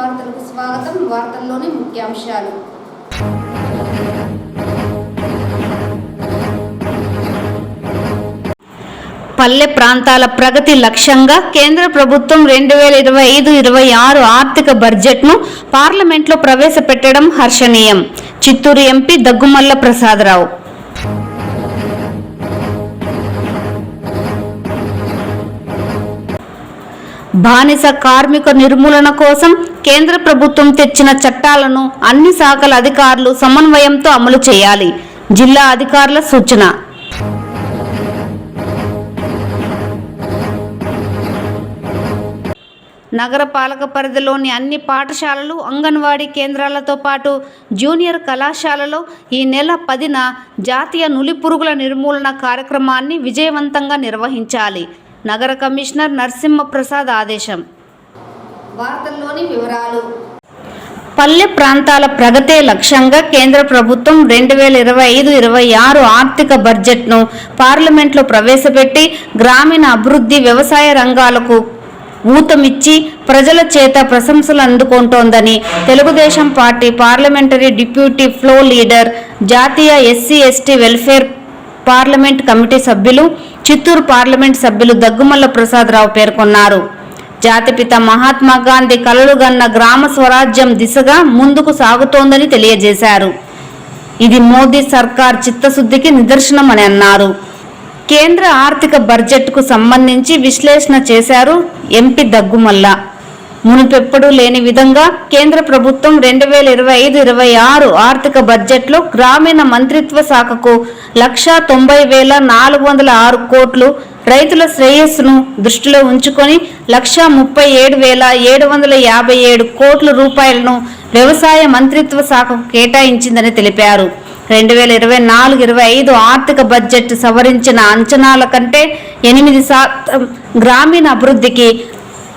వార్తలకు స్వాగతం. వార్తల్లోని ముఖ్యాంశాలు. పల్లె ప్రాంతాల ప్రగతి లక్ష్యంగా కేంద్ర ప్రభుత్వం 2025-26 ఆర్థిక బడ్జెట్ను పార్లమెంట్లో ప్రవేశపెట్టడం హర్షణీయం. చిత్తూరు ఎంపీ దగ్గుమల్ల ప్రసాదరావు. బానిస కార్మిక నిర్మూలన కోసం కేంద్ర ప్రభుత్వం తెచ్చిన చట్టాలను అన్ని శాఖల అధికారులు సమన్వయంతో అమలు చేయాలి. జిల్లా అధికారుల సూచన. నగరపాలక పరిధిలోని అన్ని పాఠశాలలు, అంగన్వాడీ కేంద్రాలతో పాటు జూనియర్ కళాశాలలో ఈ నెల 10న జాతీయ నులిపురుగుల నిర్మూలన కార్యక్రమాన్ని విజయవంతంగా నిర్వహించాలి. నగర కమిషనర్ నరసింహప్రసాద్ ఆదేశం. వార్తల్లోని వివరాలు. పల్లె ప్రాంతాల ప్రగతే లక్ష్యంగా కేంద్ర ప్రభుత్వం 2025-26 ఆర్థిక బడ్జెట్ను పార్లమెంట్లో ప్రవేశపెట్టి గ్రామీణ అభివృద్ధి, వ్యవసాయ రంగాలకు ఊతమిచ్చి ప్రజల చేత ప్రశంసలు అందుకుంటోందని Telugu Desam party parliamentary deputy floor leader, జాతీయ ఎస్సీ/ఎస్టీ వెల్ఫేర్ పార్లమెంట్ కమిటీ సభ్యులు, చిత్తూరు పార్లమెంట్ సభ్యులు దగ్గుమల్ల ప్రసాదరావు పేర్కొన్నారు. జాతిపిత మహాత్మా గాంధీ కలలుగన్న గ్రామ స్వరాజ్యం దిశగా ముందుకు సాగుతోందని తెలియజేశారు. ఇది మోదీ సర్కార్ చిత్తశుద్ధికి నిదర్శనమని అన్నారు. కేంద్ర ఆర్థిక బడ్జెట్కు సంబంధించి విశ్లేషణ చేశారు ఎంపీ దగ్గుమల్ల. మునుపెప్పుడూ లేని విధంగా కేంద్ర ప్రభుత్వం 2025-26 ఆర్థిక బడ్జెట్లో గ్రామీణ మంత్రిత్వ శాఖకు 1,90,406 కోట్లు, రైతుల శ్రేయస్సును దృష్టిలో ఉంచుకొని 1,37,757 కోట్ల రూపాయలను వ్యవసాయ మంత్రిత్వ శాఖకు కేటాయించిందని తెలిపారు. 2024-25 ఆర్థిక బడ్జెట్ సవరించిన అంచనాల కంటే 8% గ్రామీణ అభివృద్ధికి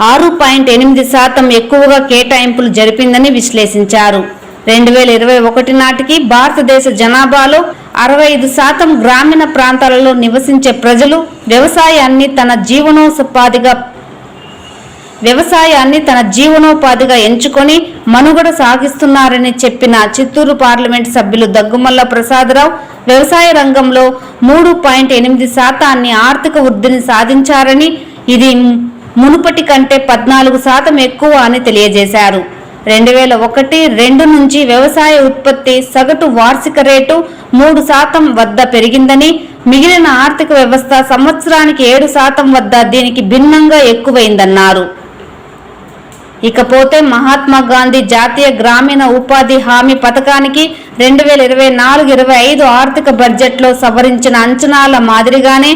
6.8% ఎక్కువగా కేటాయింపులు జరిపిందని విశ్లేషించారు. 2021 నాటికి భారతదేశ జనాభాలో 65% గ్రామీణ ప్రాంతాలలో నివసించే ప్రజలు వ్యవసాయాన్ని తన జీవనోపాధిగా ఎంచుకొని మనుగడ సాగిస్తున్నారని చెప్పిన చిత్తూరు పార్లమెంట్ సభ్యులు దగ్గుమల్ల ప్రసాదరావు, వ్యవసాయ రంగంలో 3.8% ఆర్థిక వృద్ధిని సాధించారని, ఇది మునుపటి కంటే 14% ఎక్కువ అని తెలియజేశారు. 2001-2 నుంచి వ్యవసాయ ఉత్పత్తి సగటు వార్షిక రేటు 3% వద్ద పెరిగిందని, మిగిలిన ఆర్థిక వ్యవస్థ సంవత్సరానికి 7% వద్ద దీనికి భిన్నంగా ఎక్కువైందన్నారు. ఇకపోతే మహాత్మా గాంధీ జాతీయ గ్రామీణ ఉపాధి హామీ పథకానికి 2024-25 ఆర్థిక బడ్జెట్లో సవరించిన అంచనాల మాదిరిగానే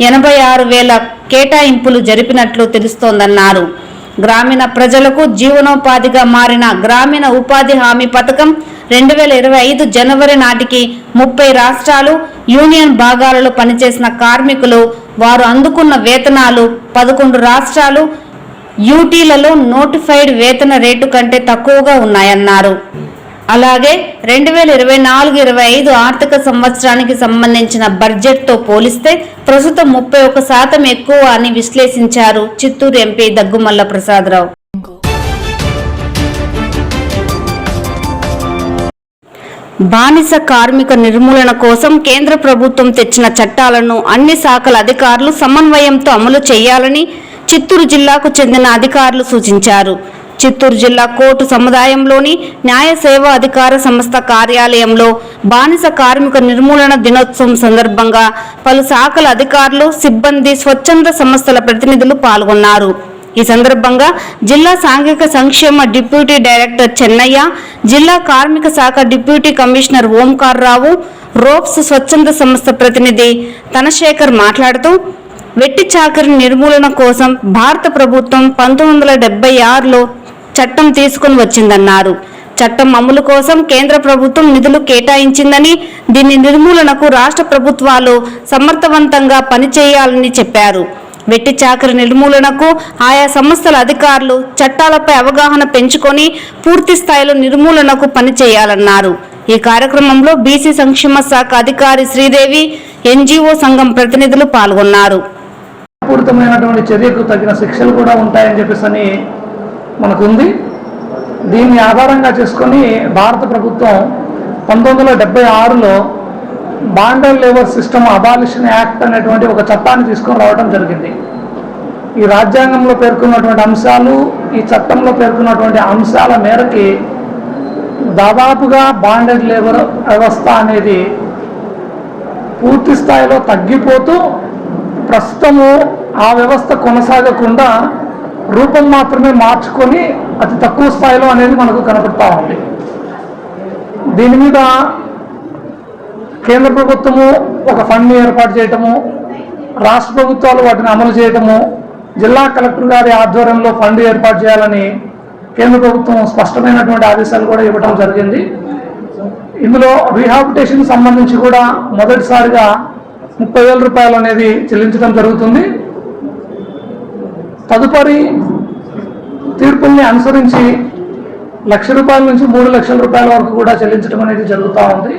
86,000 కేటాయింపులు జరిపినట్లు తెలుస్తోందన్నారు. గ్రామీణ ప్రజలకు జీవనోపాధిగా మారిన గ్రామీణ ఉపాధి హామీ పథకం 2025 జనవరి నాటికి 30 రాష్ట్రాలు, యూనియన్ భాగాలలో పనిచేసిన కార్మికులు వారు అందుకున్న వేతనాలు 11 రాష్ట్రాలు, యూటీలలో నోటిఫైడ్ వేతన రేటు కంటే తక్కువగా ఉన్నాయన్నారు. అలాగే 2024-25 ఆర్థిక సంవత్సరానికి సంబంధించిన బడ్జెట్తో పోలిస్తే ప్రస్తుతం 31% ఎక్కువ అని విశ్లేషించారు చిత్తూరు ఎంపీ దగ్గుమల్ల ప్రసాదరావు. బానిస కార్మిక నిర్మూలన కోసం కేంద్ర ప్రభుత్వం తెచ్చిన చట్టాలను అన్ని శాఖల అధికారులు సమన్వయంతో అమలు చేయాలని చిత్తూరు జిల్లాకు చెందిన అధికారులు సూచించారు. చిత్తూరు జిల్లా కోర్టు సముదాయంలోని న్యాయ సేవా అధికార సంస్థ కార్యాలయంలో బానిస కార్మిక నిర్మూలన దినోత్సవం సందర్భంగా పలు శాఖల అధికారులు, సిబ్బంది, స్వచ్ఛంద సంస్థల ప్రతినిధులు పాల్గొన్నారు. ఈ సందర్భంగా జిల్లా సాంఘిక సంక్షేమ డిప్యూటీ డైరెక్టర్ చెన్నయ్య, జిల్లా కార్మిక శాఖ డిప్యూటీ కమిషనర్ ఓంకార్రావు, రోప్స్ స్వచ్ఛంద సంస్థ ప్రతినిధి తనశేఖర్ మాట్లాడుతూ, వెట్టి చాకరీ నిర్మూలన కోసం భారత ప్రభుత్వం 1976లో చట్టం తీసుకుని వచ్చిందన్నారు. చట్టం అమలు కోసం కేంద్ర ప్రభుత్వం నిధులు కేటాయించిందని, దీని నిర్మూలనకు రాష్ట్ర ప్రభుత్వాలు సమర్థవంతంగా పనిచేయాలని చెప్పారు. వెట్టి చాకరీ నిర్మూలనకు ఆయా సంస్థల అధికారులు చట్టాలపై అవగాహన పెంచుకొని పూర్తి స్థాయిలో నిర్మూలనకు పనిచేయాలన్నారు. ఈ కార్యక్రమంలో బీసీ సంక్షేమ శాఖ అధికారి శ్రీదేవి, ఎన్జీఓ సంఘం ప్రతినిధులు పాల్గొన్నారు. పూర్తమైనటువంటి చర్యకు తగిన శిక్షలు కూడా ఉంటాయని చెప్పేసి మనకు ఉంది. దీన్ని ఆధారంగా చేసుకొని భారత ప్రభుత్వం 1976లో బాండర్ లేబర్ సిస్టమ్ అబాలిషన్ యాక్ట్ అనేటువంటి ఒక చట్టాన్ని తీసుకొని రావడం జరిగింది. ఈ రాజ్యాంగంలో పేర్కొన్నటువంటి అంశాలు, ఈ చట్టంలో పేర్కొన్నటువంటి అంశాల మేరకి దాదాపుగా బాండెడ్ లేబర్ వ్యవస్థ అనేది పూర్తి స్థాయిలో తగ్గిపోతూ ప్రస్తుతము ఆ వ్యవస్థ కొనసాగకుండా రూపం మాత్రమే మార్చుకొని అతి తక్కువ స్థాయిలో అనేది మనకు కనపడతా ఉంది. దీని మీద కేంద్ర ప్రభుత్వము ఒక ఫండ్ని ఏర్పాటు చేయటము, రాష్ట్ర ప్రభుత్వాలు వాటిని అమలు చేయటము, జిల్లా కలెక్టర్ గారి ఆధ్వర్యంలో ఫండ్ ఏర్పాటు చేయాలని కేంద్ర ప్రభుత్వం స్పష్టమైనటువంటి ఆదేశాలు కూడా ఇవ్వడం జరిగింది. ఇందులో రీహాబిలిటేషన్ సంబంధించి కూడా మొదటిసారిగా 30,000 రూపాయలు అనేది చెల్లించడం జరుగుతుంది. తదుపరి తీర్పుల్ని అనుసరించి ₹1,00,000 నుంచి 3,00,000 రూపాయల వరకు కూడా చెల్లించడం అనేది జరుగుతూ ఉంది.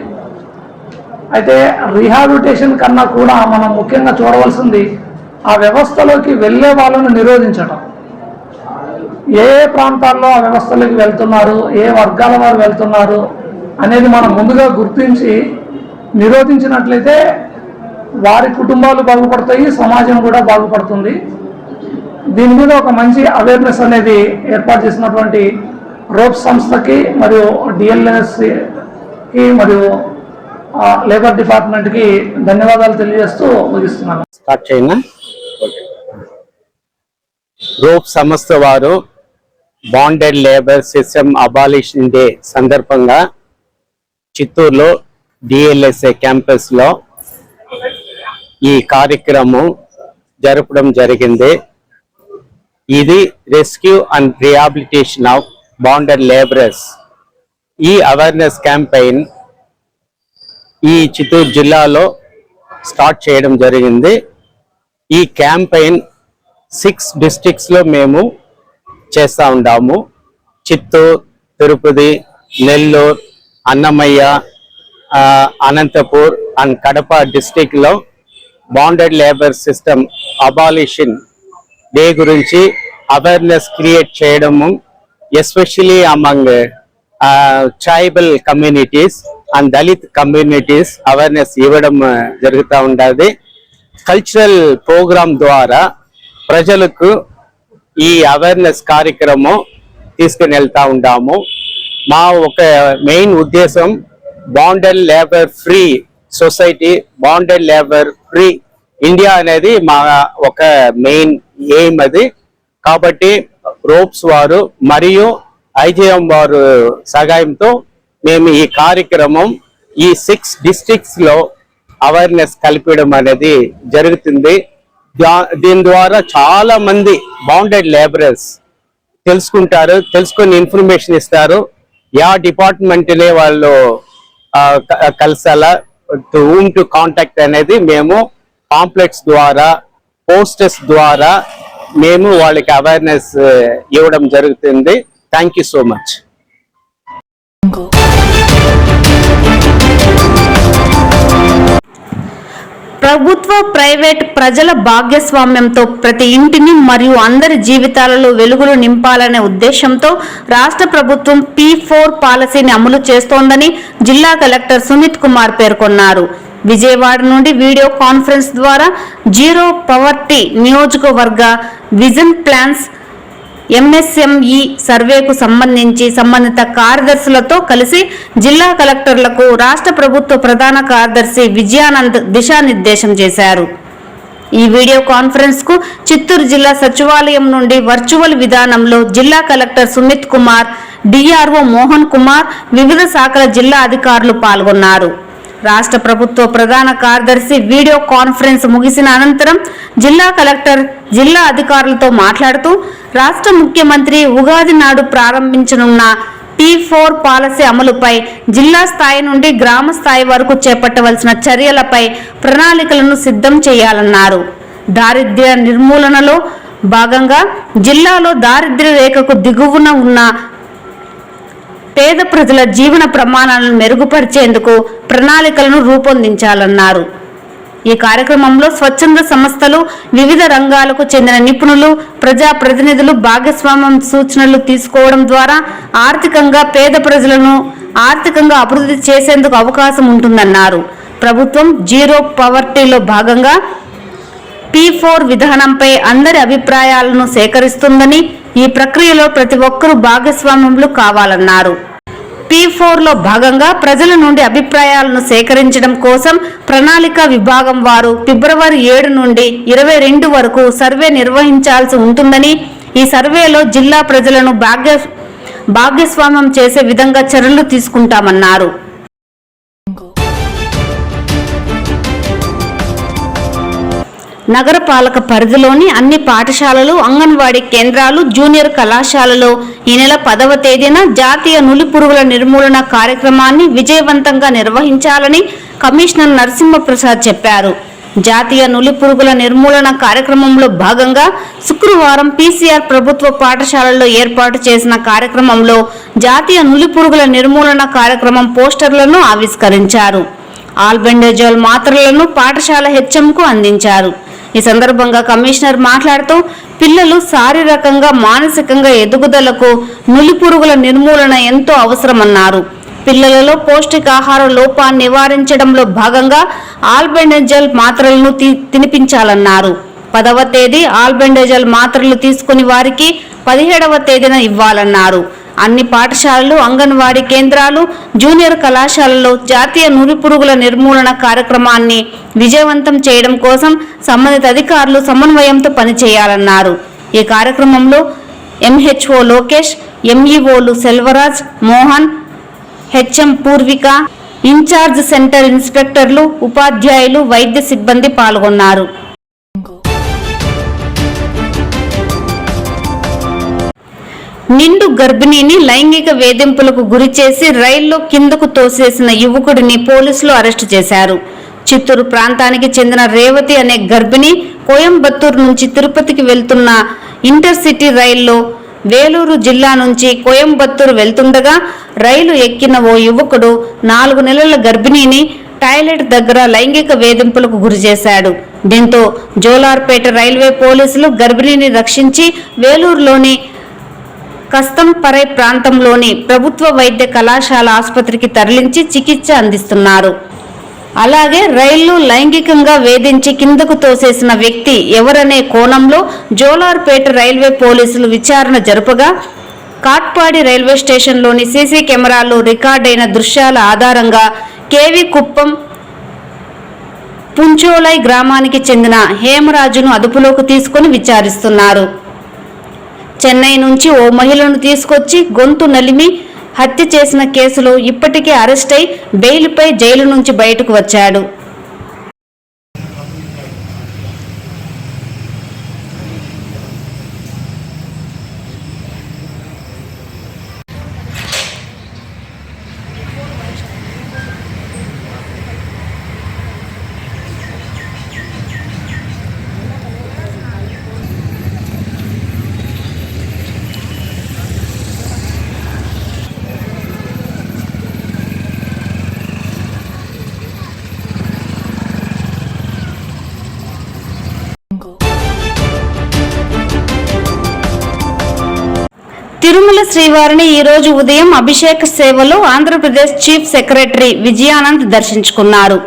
అయితే రీహాబిలిటేషన్ కన్నా కూడా మనం ముఖ్యంగా చూడవలసింది ఆ వ్యవస్థలోకి వెళ్ళే వాళ్ళను నిరోధించడం. ఏ ప్రాంతాల్లో ఆ వ్యవస్థలోకి వెళ్తున్నారు, ఏ వర్గాల వారు వెళ్తున్నారు అనేది మనం ముందుగా గుర్తించి నిరోధించినట్లయితే వారి కుటుంబాలు బాగుపడతాయి, సమాజం కూడా బాగుపడుతుంది. దీని మీద ఒక మంచి అవేర్నెస్ అనేది ఏర్పాటు చేసినటువంటి రోప్ సంస్థకి మరియు డిఎల్ఎస్కి మరియు లేబర్ డిపార్ట్మెంట్కి ధన్యవాదాలు తెలియజేస్తూ ముగిస్తున్నాను. స్టార్ట్ చేయనా? రోప్ సంస్థ వారు bonded labour system abolition day సందర్భంగా చిత్తూరులో డిఎల్ఎస్ఏ క్యాంపస్లో ఈ కార్యక్రమం జరపడం జరిగింది. ఇది rescue and rehabilitation of bonded labourers. ఈ అవేర్నెస్ క్యాంపెయిన్ ఈ చిత్తూరు జిల్లాలో స్టార్ట్ చేయడం జరిగింది. ఈ క్యాంపెయిన్ 6 డిస్ట్రిక్ట్స్లో మేము చేస్తూ ఉన్నాము. చిత్తూరు, తిరుపతి, నెల్లూరు, అన్నమయ్య, అనంతపూర్ అండ్ కడప డిస్ట్రిక్ట్లో bonded labour system abolition day గురించి అవేర్నెస్ క్రియేట్ చేయడము, especially among tribal communities and Dalit communities awareness ఇవ్వడం జరుగుతూ ఉండేది. కల్చరల్ ప్రోగ్రామ్ ద్వారా ప్రజలకు ఈ అవేర్నెస్ కార్యక్రమం తీసుకుని వెళ్తూ ఉంటాము. మా ఒక మెయిన్ ఉద్దేశం bonded labour free society, bonded labour free India అనేది మా ఒక మెయిన్ ఎయిమ్ అది. కాబట్టి రోప్స్ వారు మరియు ఐజేఎం వారు సహాయంతో మేము ఈ కార్యక్రమం ఈ 6 డిస్ట్రిక్ట్స్ లో అవేర్నెస్ కల్పించడం అనేది జరుగుతుంది. దీని ద్వారా చాలా మంది బాండెడ్ లేబరర్స్ తెలుసుకుంటారు, తెలుసుకొని ఇన్ఫర్మేషన్ ఇస్తారు. యా డిపార్ట్మెంట్నే వాళ్ళు కలిసాలా, హూమ్ టు కాంటాక్ట్ అనేది మేము పాంప్లెట్స్ ద్వారా, పోస్టర్స్ ద్వారా మేము వాళ్ళకి అవేర్నెస్ ఇవ్వడం జరుగుతుంది. Thank you so much. ప్రభుత్వ, ప్రైవేట్, ప్రజల భాగస్వామ్యంతో ప్రతి ఇంటిని మరియు అందరి జీవితాలలో వెలుగులు నింపాలనే ఉద్దేశంతో రాష్ట్ర ప్రభుత్వం P4 పాలసీని అమలు చేస్తోందని జిల్లా కలెక్టర్ సుమిత్ కుమార్ పేర్కొన్నారు. విజయవాడ నుండి వీడియో కాన్ఫరెన్స్ ద్వారా జీరో పవర్టీ నియోజకవర్గ విజన్ ప్లాన్స్ MSME సర్వేకు సంబంధించి సంబంధిత కార్యదర్శులతో కలిసి జిల్లా కలెక్టర్లకు రాష్ట్ర ప్రభుత్వ ప్రధాన కార్యదర్శి విజయానంద్ దిశానిర్దేశం చేశారు. ఈ వీడియో కాన్ఫరెన్స్ కు చిత్తూరు జిల్లా సచివాలయం నుండి వర్చువల్ విధానంలో జిల్లా కలెక్టర్ సుమిత్ కుమార్, DRO మోహన్ కుమార్, వివిధ శాఖల జిల్లా అధికారులు పాల్గొన్నారు. రాష్ట్ర ప్రభుత్వ ప్రధాన కార్యదర్శి వీడియో కాన్ఫరెన్స్ ముగిసిన అనంతరం జిల్లా కలెక్టర్ జిల్లా అధికారులతో మాట్లాడుతూ రాష్ట్ర ముఖ్యమంత్రి ఉగాది నాడు ప్రారంభించనున్న P4 పాలసీ అమలుపై జిల్లా స్థాయి నుండి గ్రామ స్థాయి వరకు చేపట్టవలసిన చర్యలపై ప్రణాళికలను సిద్ధం చేయాలన్నారు. దారిద్ర్య నిర్మూలనలో భాగంగా జిల్లాలో దారిద్ర్య రేఖకు దిగువన ఉన్న పేద ప్రజల జీవన ప్రమాణాలను మెరుగుపరిచేందుకు ప్రణాళికలను రూపొందించాలన్నారు. ఈ కార్యక్రమంలో స్వచ్ఛంద సంస్థలు, వివిధ రంగాలకు చెందిన నిపుణులు, ప్రజా ప్రతినిధులు భాగస్వామ్యం సూచనలు తీసుకోవడం ద్వారా ఆర్థికంగా పేద ప్రజలను ఆర్థికంగా అభివృద్ధి చేసేందుకు అవకాశం ఉంటుందన్నారు. ప్రభుత్వం జీరో పవర్టీలో భాగంగా P4 విధానంపై అందరి అభిప్రాయాలను సేకరిస్తుందని, ఈ ప్రక్రియలో ప్రతి ఒక్కరూ భాగస్వామ్యులు కావాలన్నారు. P4లో భాగంగా ప్రజల నుండి అభిప్రాయాలను సేకరించడం కోసం ప్రణాళిక విభాగం వారు ఫిబ్రవరి 7 నుండి 22 వరకు సర్వే నిర్వహించాల్సి ఉంటుందని, ఈ సర్వేలో జిల్లా ప్రజలను భాగస్వామ్యం చేసే విధంగా చర్యలు తీసుకుంటామన్నారు. నగరపాలక పరిధిలోని అన్ని పాఠశాలలు, అంగన్వాడీ కేంద్రాలు, జూనియర్ కళాశాలలో ఈ నెల 10వ తేదీన జాతీయ నులిపురుగుల నిర్మూలన కార్యక్రమాన్ని విజయవంతంగా నిర్వహించాలని కమిషనర్ నరసింహప్రసాద్ చెప్పారు. జాతీయ నులిపురుగుల నిర్మూలన కార్యక్రమంలో భాగంగా శుక్రవారం PCR ప్రభుత్వ పాఠశాలల్లో ఏర్పాటు చేసిన కార్యక్రమంలో జాతీయ నులిపురుగుల నిర్మూలన కార్యక్రమం పోస్టర్లను ఆవిష్కరించారు. ఆల్బెండజోల్ మాత్రలను పాఠశాల హెచ్ఎంకు అందించారు. ఈ సందర్భంగా కమిషనర్ మాట్లాడుతూ పిల్లలు శారీరకంగా, మానసికంగా ఎదుగుదలకు నులిపురుగుల నిర్మూలన ఎంతో అవసరమన్నారు. పిల్లలలో పౌష్టికాహార లోపాన్ని నివారించడంలో భాగంగా ఆల్బెండజోల్ మాత్రలను తినిపించాలన్నారు. 10వ తేదీ ఆల్బెండజోల్ మాత్రలు తీసుకుని వారికి 17వ తేదీన ఇవ్వాలన్నారు. అన్ని పాఠశాలలు, అంగన్వాడీ కేంద్రాలు, జూనియర్ కళాశాలల్లో జాతీయ నులిపురుగుల నిర్మూలన కార్యక్రమాన్ని విజయవంతం చేయడం కోసం సంబంధిత అధికారులు సమన్వయంతో పనిచేయాలన్నారు. ఈ కార్యక్రమంలో MHO లోకేష్, MEOలు Selvaraj, Mohan, HM Purvika, in charge centre ఇన్స్పెక్టర్లు, ఉపాధ్యాయులు, వైద్య సిబ్బంది పాల్గొన్నారు. నిండు గర్భిణిని లైంగిక వేధింపులకు గురిచేసి రైల్లో కిందకు తోసేసిన యువకుడిని పోలీసులు అరెస్టు చేశారు. చిత్తూరు ప్రాంతానికి చెందిన రేవతి అనే గర్భిణి కోయంబత్తూరు నుంచి తిరుపతికి వెళ్తున్న ఇంటర్సిటీ రైల్లో వేలూరు జిల్లా నుంచి కోయంబత్తూరు వెళ్తుండగా రైలు ఎక్కిన ఓ యువకుడు 4 నెలల గర్భిణిని టాయిలెట్ దగ్గర లైంగిక వేధింపులకు గురిచేశాడు. దీంతో జోలార్పేట రైల్వే పోలీసులు గర్భిణిని రక్షించి వేలూరులోని కస్తంపరై ప్రాంతంలోని ప్రభుత్వ వైద్య కళాశాల ఆసుపత్రికి తరలించి చికిత్స అందిస్తున్నారు. అలాగే రైళ్లు లైంగికంగా వేధించి కిందకు తోసేసిన వ్యక్తి ఎవరనే కోణంలో జోలార్పేట రైల్వే పోలీసులు విచారణ జరుపగా కాట్పాడి రైల్వే స్టేషన్లోని సీసీ కెమెరాల్లో రికార్డైన దృశ్యాల ఆధారంగా కేవి కుప్పం పుంచోలై గ్రామానికి చెందిన హేమరాజును అదుపులోకి తీసుకుని విచారిస్తున్నారు. చెన్నై నుంచి ఓ మహిళను తీసుకొచ్చి గొంతు నలిమి హత్య చేసిన కేసులో ఇప్పటికే అరెస్ట్ అయి బెయిల్పై జైలు నుంచి బయటకు వచ్చాడు. తిరుమల శ్రీవారిని ఈ రోజు ఉదయం అభిషేక సేవలో ఆంధ్రప్రదేశ్ చీఫ్ సెక్రటరీ విజయానంద్ దర్శించుకున్నారు.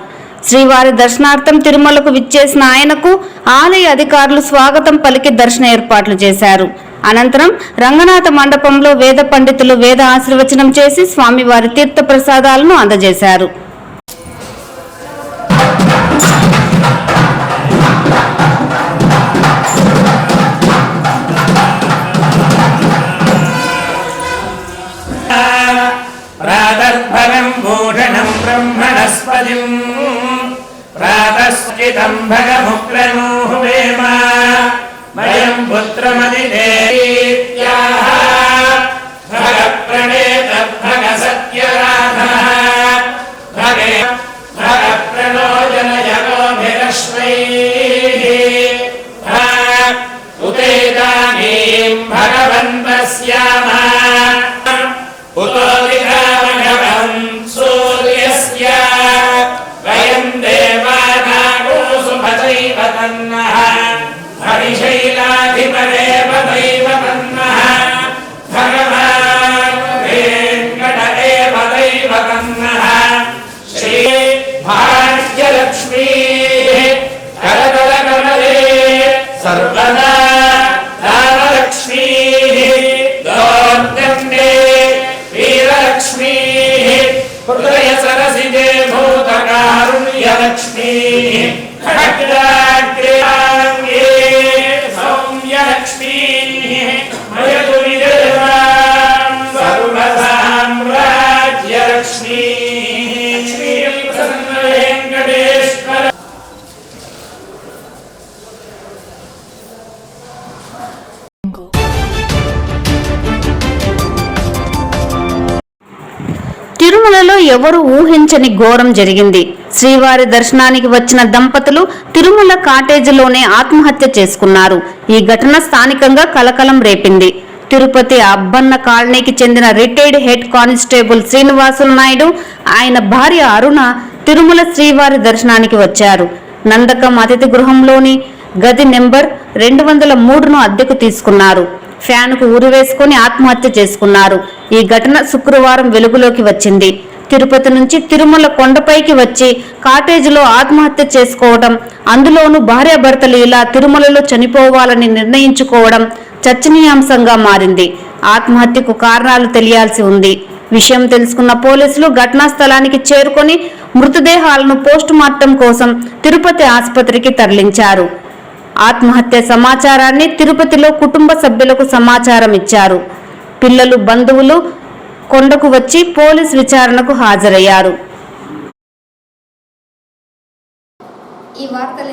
శ్రీవారి దర్శనార్థం తిరుమలకు విచ్చేసిన ఆయనకు ఆలయ అధికారులు స్వాగతం పలికి దర్శన ఏర్పాట్లు చేశారు. అనంతరం రంగనాథ మండపంలో వేద పండితులు వేద ఆశీర్వచనం చేసి స్వామివారి తీర్థ ప్రసాదాలను అందజేశారు. భూషణం బ్రహ్మణస్పతిం ప్రాతస్చితం భగముక్రనూహువేమ వయం పుత్రమదిదేత్యాః భగప్రణేత భగసత్యరాధః భగే భగప్రణోజనయగోభిరశ్వైః ఉతేదానీం భగవంతస్యామ ఉతో విఘామఘవం సూర్యస్య వయం దేవానాగో दैव तन्नः हरिशैलाधिपदेव दैव तन्नः भगवान् वेङ्कट एव दैव तन्नः श्री भाग्यलक्ष्मी करतलकमले सर्वदा रामलक्ष्मी दोर्दण्डे वीरलक्ष्मी हृदय सरसिजे भूतकारुण्यलक्ष्मी खड्गाग्रे सौम्यलक्ष्मी मयतु विजयवां सर्वसाम्राज्यलक्ष्मी श्रीप्रसन्न वेङ्कटेश्वर తిరుమలలో ఎవరు ఊహించని ఘోరం జరిగింది. శ్రీవారి దర్శనానికి వచ్చిన దంపతులు తిరుమల కాటేజీలోనే ఆత్మహత్య చేసుకున్నారు. ఈ ఘటన స్థానికంగా కలకలం రేపింది. తిరుపతి అబ్బన్న కాలనీకి చెందిన retired head constable Srinivasulu Naidu, ఆయన భార్య అరుణ తిరుమల శ్రీవారి దర్శనానికి వచ్చారు. నందకం అతిథి గృహంలోని గది నెంబర్ 203ను అద్దెకు తీసుకున్నారు. ఫ్యాన్కు ఉరివేసుకుని ఆత్మహత్య చేసుకున్నారు. ఈ ఘటన శుక్రవారం వెలుగులోకి వచ్చింది. తిరుపతి నుంచి తిరుమల కొండపైకి వచ్చి కాటేజీలో ఆత్మహత్య చేసుకోవడం, అందులోనూ భార్యాభర్తలు ఇలా తిరుమలలో చనిపోవాలని నిర్ణయించుకోవడం చర్చనీయాంశంగా మారింది. ఆత్మహత్యకు కారణాలు తెలియాల్సి ఉంది. విషయం తెలుసుకున్న పోలీసులు ఘటనా స్థలానికి చేరుకొని మృతదేహాలను పోస్టుమార్టం కోసం తిరుపతి ఆసుపత్రికి తరలించారు. ఆత్మహత్య సమాచారాన్ని తిరుపతిలో కుటుంబ సభ్యులకు సమాచారం ఇచ్చారు. పిల్లలు, బంధువులు కొండకు వచ్చి పోలీస్ విచారణకు హాజరయ్యారు. ఈ వార్తలు